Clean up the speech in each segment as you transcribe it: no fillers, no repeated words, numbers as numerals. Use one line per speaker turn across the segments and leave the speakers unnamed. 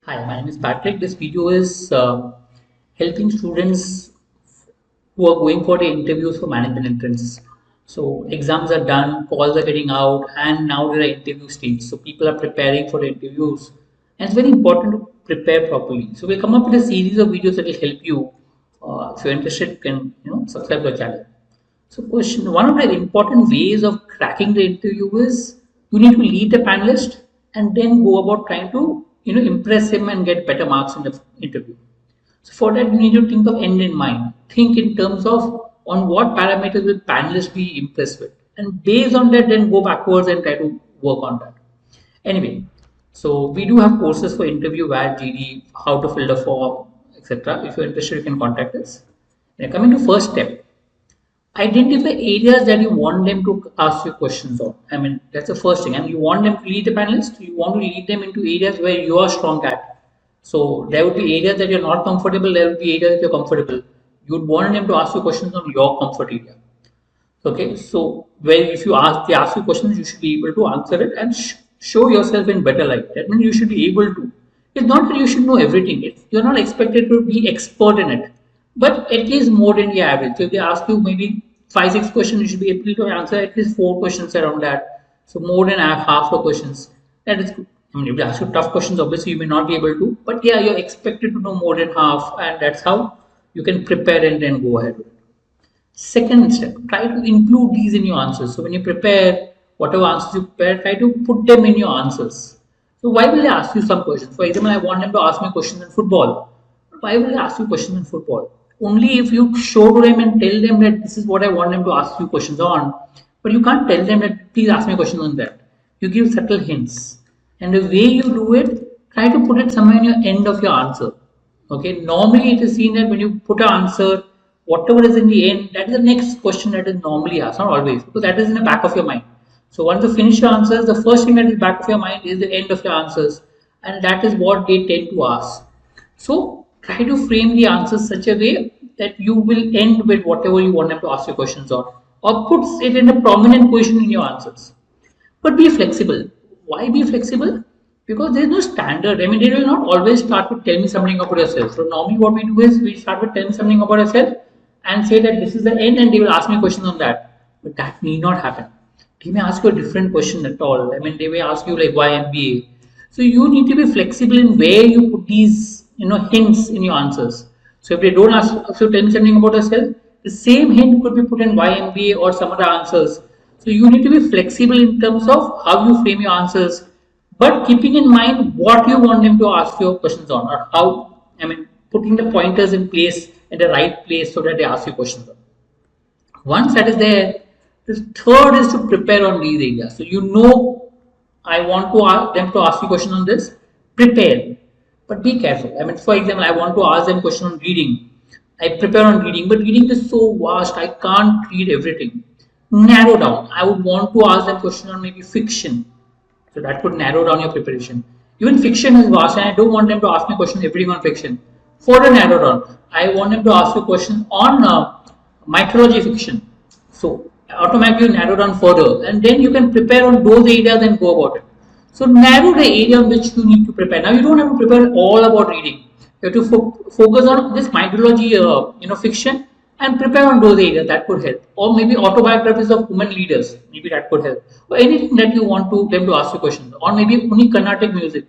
Hi, my name is Patrick. This video is helping students who are going for the interviews for management entrance. So exams are done, calls are getting out, and now there are interview stage. So people are preparing for the interviews, and it's very important to prepare properly. So we'll come up with a series of videos that will help you. If you're interested, you can subscribe to the channel. So question one of the important ways of cracking the interview is you need to lead the panelist and then go about trying to impress him and get better marks in the interview. So for that you need to think of end in mind. Think in terms of on what parameters will panelists be impressed with, and based on that then go backwards and try to work on that. Anyway, so we do have courses for interview, where GD, how to fill the form, etc. If you're interested, you can contact us. Now coming to first step, identify areas that you want them to ask you questions on. I mean, that's the first thing. And you want them to lead the panelists, you want to lead them into areas where you are strong at. So there would be areas that you're not comfortable, there would be areas that you're comfortable. You'd want them to ask you questions on your comfort area. Okay, so where if they ask you questions, you should be able to answer it and show yourself in better light. That means you should be able to. It's not that you should know everything. You're not expected to be expert in it, but at least more than the average. So if they ask you maybe 5-6 questions, you should be able to answer at least 4 questions around that. So more than half the questions. That is good. I mean, if they ask you tough questions, obviously you may not be able to, but yeah, you're expected to know more than half, and that's how you can prepare and then go ahead with it. Second step, try to include these in your answers. So when you prepare, whatever answers you prepare, try to put them in your answers. So why will they ask you some questions? For example, I want them to ask me questions in football. Why will they ask you questions in football? Only if you show to them and tell them that this is what I want them to ask you questions on. But you can't tell them that please ask me questions on that. You give subtle hints. And the way you do it, try to put it somewhere in your end of your answer. Okay, normally it is seen that when you put an answer, whatever is in the end, that is the next question that is normally asked, not always, because that is in the back of your mind. So once you finish your answers, the first thing that is back of your mind is the end of your answers, and that is what they tend to ask. So try to frame the answers such a way that you will end with whatever you want them to ask your questions on, or puts it in a prominent position in your answers. But be flexible. Why be flexible? Because there is no standard. I mean, they will not always start with tell me something about yourself. So normally what we do is we start with tell me something about yourself and say that this is the end, and they will ask me questions on that. But that need not happen. They may ask you a different question at all. I mean, they may ask you like why MBA. So you need to be flexible in where you put these hints in your answers. So if they don't ask you tell me something about yourself, the same hint could be put in why MBA or some other answers. So you need to be flexible in terms of how you frame your answers, but keeping in mind what you want them to ask your questions on, or how, I mean, putting the pointers in place in the right place so that they ask you questions on. Once that is there, the third is to prepare on these areas. So I want to ask them to ask you questions on this, prepare, but be careful. I mean, for example, I want to ask them question on reading. I prepare on reading, but reading is so vast, I can't read everything. Narrow down. I would want to ask them question on maybe fiction. So that could narrow down your preparation. Even fiction is vast, and I don't want them to ask me questions everything on fiction. Further narrow down, I want them to ask you questions on mythology fiction. So automatically narrow down further, and then you can prepare on those areas and go about it. So narrow the area on which you need to prepare. Now you don't have to prepare all about reading. You have to focus on this mythology, fiction, and prepare on those areas. That could help. Or maybe autobiographies of women leaders. Maybe that could help. Or anything that you want them to ask you questions. Or maybe only Carnatic music.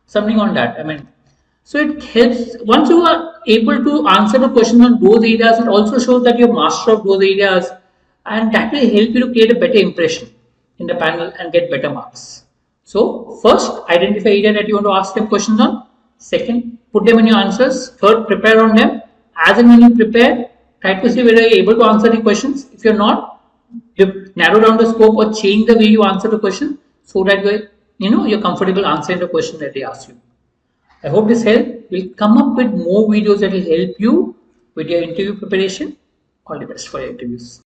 Something on that. I mean, so it helps. Once you are able to answer the questions on those areas, it also shows that you're master of those areas, and that will help you to create a better impression in the panel and get better marks. So first, identify area that you want to ask them questions on. Second, put them in your answers. Third, prepare on them. As and when you prepare, try to see whether you're able to answer the questions. If you're not, narrow down the scope or change the way you answer the question so that you're comfortable answering the question that they ask you. I hope this helped. We'll come up with more videos that will help you with your interview preparation. All the best for your interviews.